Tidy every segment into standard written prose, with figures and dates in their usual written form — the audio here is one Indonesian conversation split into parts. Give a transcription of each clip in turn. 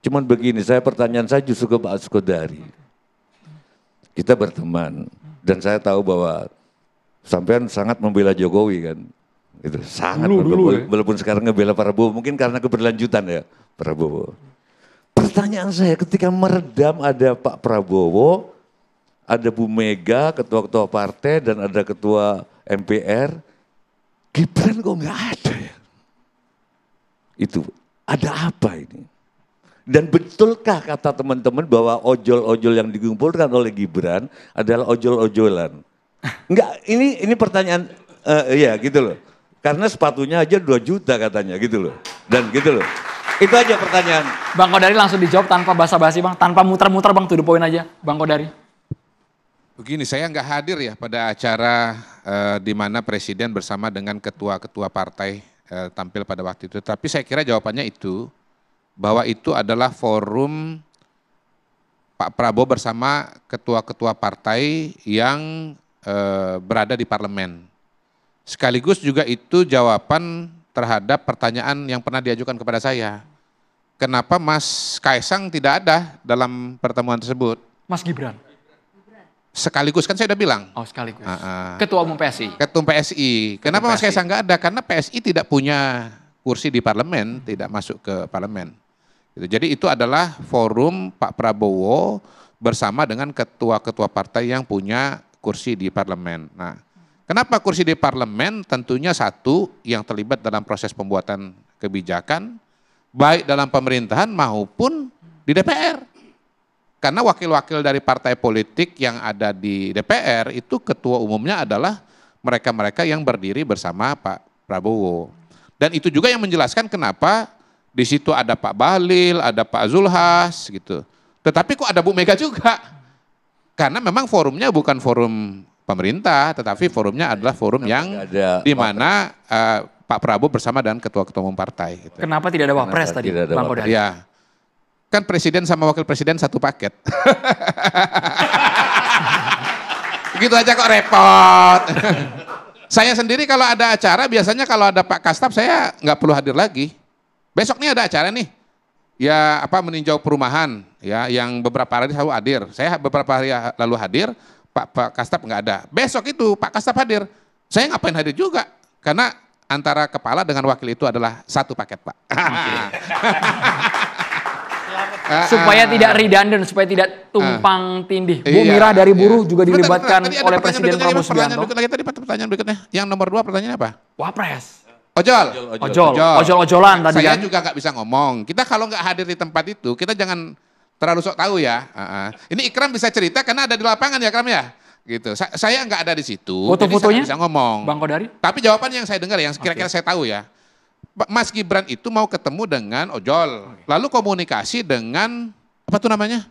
Cuman begini, pertanyaan saya justru ke Pak Askodari. Kita berteman dan saya tahu bahwa sampean sangat membela Jokowi kan. Itu sangat dulu ya. Walaupun sekarang ngebela Prabowo, mungkin karena keberlanjutan ya Prabowo. Pertanyaan saya ketika meredam ada Pak Prabowo, ada Bu Mega, ketua-ketua partai dan ada ketua MPR, Gibran kok nggak ada ya? Itu ada apa ini? Dan betulkah kata teman-teman bahwa ojol-ojol yang dikumpulkan oleh Gibran adalah ojol-ojolan? Enggak, ini pertanyaan, ya gitu loh. Karena sepatunya aja 2 juta katanya gitu loh. Dan gitu loh. Itu aja pertanyaan. Bang Kodari langsung dijawab tanpa basa-basi Bang, tanpa muter-muter Bang, to the point aja Bang Kodari. Begini, saya nggak hadir ya pada acara di mana Presiden bersama dengan ketua-ketua partai tampil pada waktu itu. Tapi saya kira jawabannya itu, bahwa itu adalah forum Pak Prabowo bersama ketua-ketua partai yang berada di parlemen. Sekaligus juga itu jawaban terhadap pertanyaan yang pernah diajukan kepada saya. Kenapa Mas Kaisang tidak ada dalam pertemuan tersebut? Mas Gibran? Sekaligus kan saya udah bilang. Oh sekaligus. Ketua Umum PSI? Ketua PSI. Kenapa Mas Kaisang nggak ada? Karena PSI tidak punya kursi di parlemen, tidak masuk ke parlemen. Jadi itu adalah forum Pak Prabowo bersama dengan ketua-ketua partai yang punya kursi di parlemen. Nah, kenapa kursi di parlemen? Tentunya satu yang terlibat dalam proses pembuatan kebijakan, baik dalam pemerintahan maupun di DPR. Karena wakil-wakil dari partai politik yang ada di DPR itu ketua umumnya adalah mereka-mereka yang berdiri bersama Pak Prabowo. Dan itu juga yang menjelaskan kenapa di situ ada Pak Bahlil, ada Pak Zulhas gitu. Tetapi kok ada Bu Mega juga? Karena memang forumnya bukan forum pemerintah, tetapi forumnya adalah forum yang di mana Pak Prabowo bersama dengan ketua-ketua umum partai. Gitu. Kenapa tidak ada wapres tadi, Bang Kodari? Ya, kan presiden sama wakil presiden satu paket. Begitu aja kok repot. Saya sendiri kalau ada acara, biasanya kalau ada Pak Kastap saya nggak perlu hadir lagi. Besok nih ada acara nih, ya meninjau perumahan, ya yang beberapa hari selalu hadir. Saya beberapa hari lalu hadir, Pak Kastap nggak ada. Besok itu Pak Kastap hadir, saya ngapain hadir juga? Karena antara kepala dengan wakil itu adalah satu paket Pak. Supaya tidak redundant, supaya tidak tumpang tindih. Bu Mira dari buruh juga dilibatkan oleh Presiden Prabowo Subianto. Pertanyaan berikutnya, yang nomor 2 pertanyaannya apa? Wapres. Ojol-ojolan tadi saya kan. juga nggak bisa ngomong. Kita kalau nggak hadir di tempat itu, kita jangan terlalu sok tahu ya. Ini Ikram bisa cerita karena ada di lapangan ya Ikram ya. Gitu. Saya nggak ada di situ. Foto-fotonya bisa ngomong. Bang Kodari. Tapi jawabannya yang saya dengar, yang kira-kira saya tahu ya. Mas Gibran itu mau ketemu dengan ojol, lalu komunikasi dengan apa tuh namanya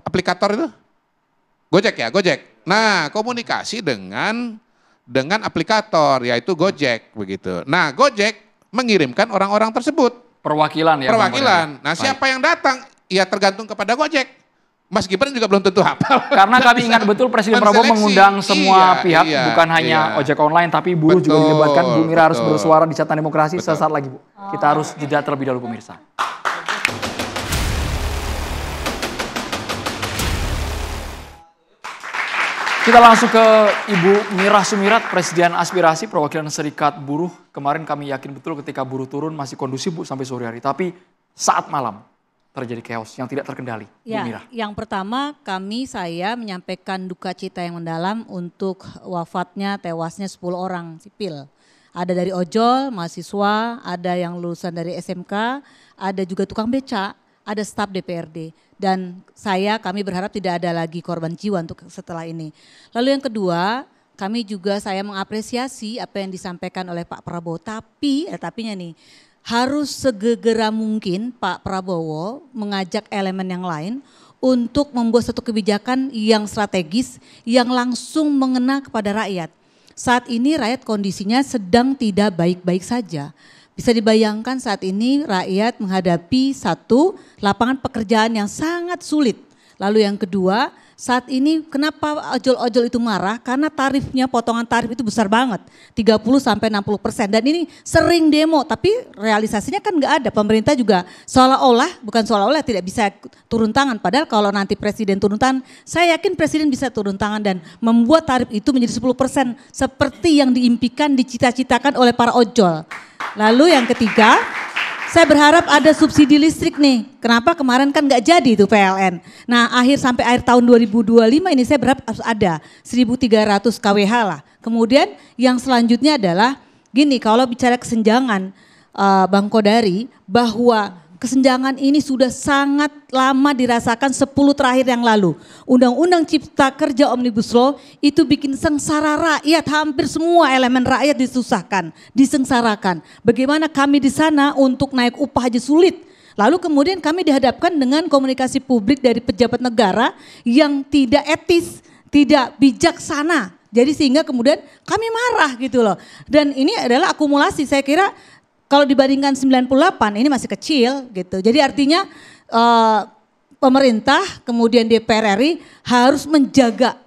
aplikator itu, Gojek ya, Gojek. Nah komunikasi dengan aplikator yaitu Gojek begitu. Nah Gojek mengirimkan orang-orang tersebut. Perwakilan ya. Perwakilan. Nah siapa yang datang? Ya tergantung kepada Gojek. Mas Gibran juga belum tentu hafal. Karena kami ingat betul Presiden Prabowo mengundang semua pihak, bukan hanya ojek online, tapi buruh juga dilibatkan. Bu Mira harus bersuara di Catatan Demokrasi sesaat lagi Bu. Kita harus jeda terlebih dahulu pemirsa. Kita langsung ke Ibu Mira Sumirat, Presiden Aspirasi Perwakilan Serikat Buruh. Kemarin kami yakin betul ketika buruh turun masih kondusif Bu sampai sore hari. Tapi saat malam terjadi chaos yang tidak terkendali. Ya, Bu Mira. Yang pertama saya menyampaikan duka cita yang mendalam untuk wafatnya, tewasnya 10 orang sipil. Ada dari ojol, mahasiswa, ada yang lulusan dari SMK, ada juga tukang beca, ada staf DPRD. Dan kami berharap tidak ada lagi korban jiwa untuk setelah ini. Lalu yang kedua, saya mengapresiasi apa yang disampaikan oleh Pak Prabowo. Tapinya nih, harus segera mungkin Pak Prabowo mengajak elemen yang lain untuk membuat satu kebijakan yang strategis yang langsung mengena kepada rakyat. Saat ini rakyat kondisinya sedang tidak baik-baik saja. Bisa dibayangkan saat ini rakyat menghadapi satu lapangan pekerjaan yang sangat sulit. Lalu yang kedua, saat ini kenapa ojol-ojol itu marah? Karena tarifnya, potongan tarif itu besar banget, 30-60%. Dan ini sering demo, tapi realisasinya kan nggak ada. Pemerintah juga bukan seolah-olah tidak bisa turun tangan. Padahal kalau nanti presiden turun tangan, saya yakin presiden bisa turun tangan dan membuat tarif itu menjadi 10%. Seperti yang diimpikan, dicita-citakan oleh para ojol. Lalu yang ketiga, saya berharap ada subsidi listrik nih. Kenapa kemarin kan nggak jadi itu PLN. Nah sampai akhir tahun 2025 ini saya berharap harus ada 1.300 kWh lah. Kemudian yang selanjutnya adalah gini, kalau bicara kesenjangan Bang Kodari, bahwa kesenjangan ini sudah sangat lama dirasakan 10 terakhir yang lalu. Undang-undang Cipta Kerja Omnibus Law itu bikin sengsara rakyat, hampir semua elemen rakyat disusahkan, disengsarakan. Bagaimana kami di sana untuk naik upah aja sulit. Lalu kemudian kami dihadapkan dengan komunikasi publik dari pejabat negara yang tidak etis, tidak bijaksana. Jadi sehingga kemudian kami marah gitu loh. Dan ini adalah akumulasi, saya kira kalau dibandingkan 98 ini masih kecil gitu. Jadi artinya pemerintah kemudian DPR RI harus menjaga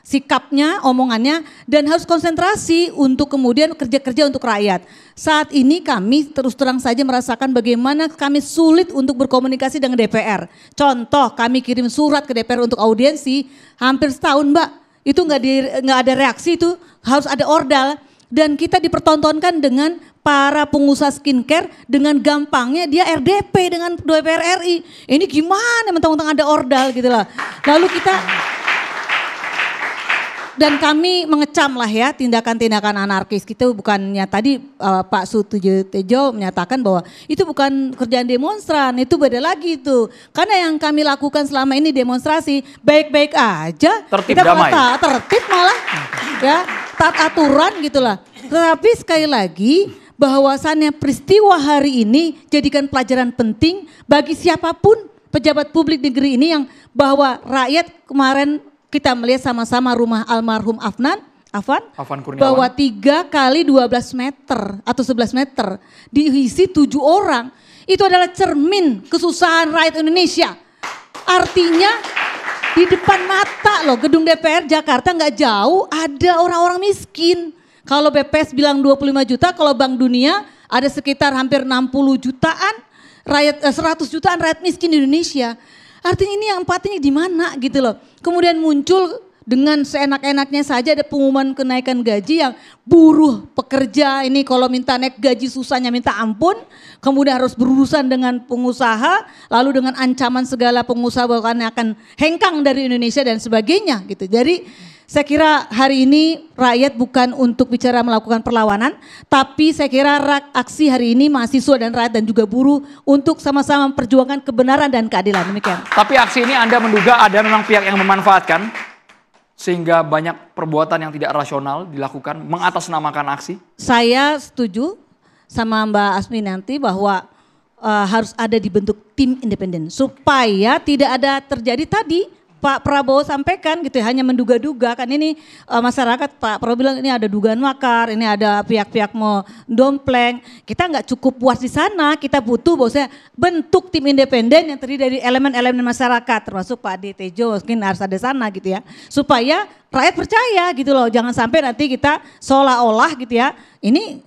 sikapnya, omongannya, dan harus konsentrasi untuk kemudian kerja-kerja untuk rakyat. Saat ini kami terus terang saja merasakan bagaimana kami sulit untuk berkomunikasi dengan DPR. Contoh, kami kirim surat ke DPR untuk audiensi hampir setahun, Mbak. Itu nggak ada reaksi, itu harus ada ordal. Dan kita dipertontonkan dengan para pengusaha skincare dengan gampangnya dia RDP dengan DPR RI. Ini gimana mentang-mentang ada ordal gitu lah. Lalu kita, dan kami mengecam lah ya tindakan-tindakan anarkis. Kita bukannya tadi Pak Sutujo Tejo menyatakan bahwa itu bukan kerjaan demonstran, itu beda lagi itu. Karena yang kami lakukan selama ini demonstrasi baik-baik aja. Tertib kita damai. Tertib malah ya, taat aturan gitulah. Tetapi sekali lagi bahwasannya peristiwa hari ini jadikan pelajaran penting bagi siapapun pejabat publik negeri ini, yang bahwa rakyat kemarin kita melihat sama-sama rumah almarhum Afan Kurniawan, bahwa 3 kali 12 meter atau 11 meter diisi 7 orang. Itu adalah cermin kesusahan rakyat Indonesia. Artinya di depan mata loh gedung DPR Jakarta nggak jauh ada orang-orang miskin. Kalau BPS bilang 25 juta, kalau Bank Dunia ada sekitar hampir 60 jutaan rakyat, 100 jutaan rakyat miskin di Indonesia. Artinya ini yang empatinya di mana gitu loh. Kemudian muncul dengan seenak-enaknya saja ada pengumuman kenaikan gaji yang buruh pekerja ini kalau minta naik gaji susahnya minta ampun. Kemudian harus berurusan dengan pengusaha, lalu dengan ancaman segala pengusaha bahkan akan hengkang dari Indonesia dan sebagainya gitu. Jadi saya kira hari ini rakyat bukan untuk bicara melakukan perlawanan, tapi saya kira aksi hari ini mahasiswa dan rakyat dan juga buruh untuk sama-sama memperjuangkan kebenaran dan keadilan. Demikian. Tapi aksi ini Anda menduga ada memang pihak yang memanfaatkan sehingga banyak perbuatan yang tidak rasional dilakukan mengatasnamakan aksi? Saya setuju sama Mbak Asmi nanti bahwa harus ada dibentuk tim independen supaya tidak ada terjadi tadi Pak Prabowo sampaikan gitu ya, hanya menduga-duga kan ini masyarakat. Pak Prabowo bilang ini ada dugaan makar, ini ada pihak-pihak mau dompleng. Kita nggak cukup puas di sana, kita butuh bahwasanya bentuk tim independen yang terdiri dari elemen-elemen masyarakat, termasuk Pak Adi Tejo mungkin harus ada sana gitu ya, supaya rakyat percaya gitu loh. Jangan sampai nanti kita seolah-olah gitu ya, ini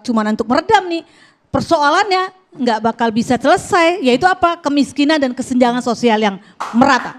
cuma untuk meredam nih persoalannya nggak bakal bisa selesai, yaitu apa? Kemiskinan dan kesenjangan sosial yang merata.